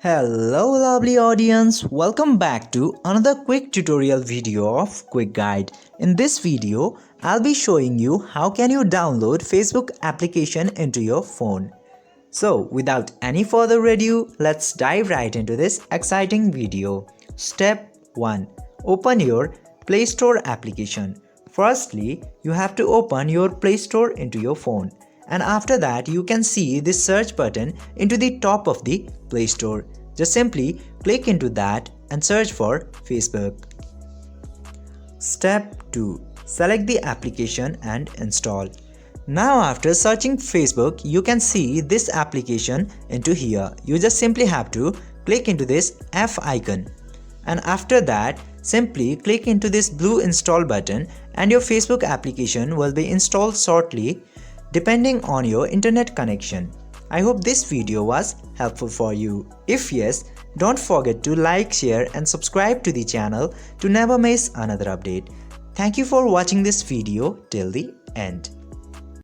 Hello lovely audience, welcome back to another quick tutorial video of Quick Guide. In this video, I'll be showing you how can you download Facebook application into your phone. So without any further ado, let's dive right into this exciting video. Step 1. Open your Play Store application. Firstly, you have to open your Play Store into your phone. And after that, you can see this search button into the top of the Play Store. Just simply click into that and search for Facebook. Step 2. Select the application and install. Now after searching Facebook, you can see this application into here. You just simply have to click into this F icon. And after that, simply click into this blue install button and your Facebook application will be installed shortly depending on your internet connection. I hope this video was helpful for you. If yes, don't forget to like, share and subscribe to the channel to never miss another update. Thank you for watching this video till the end.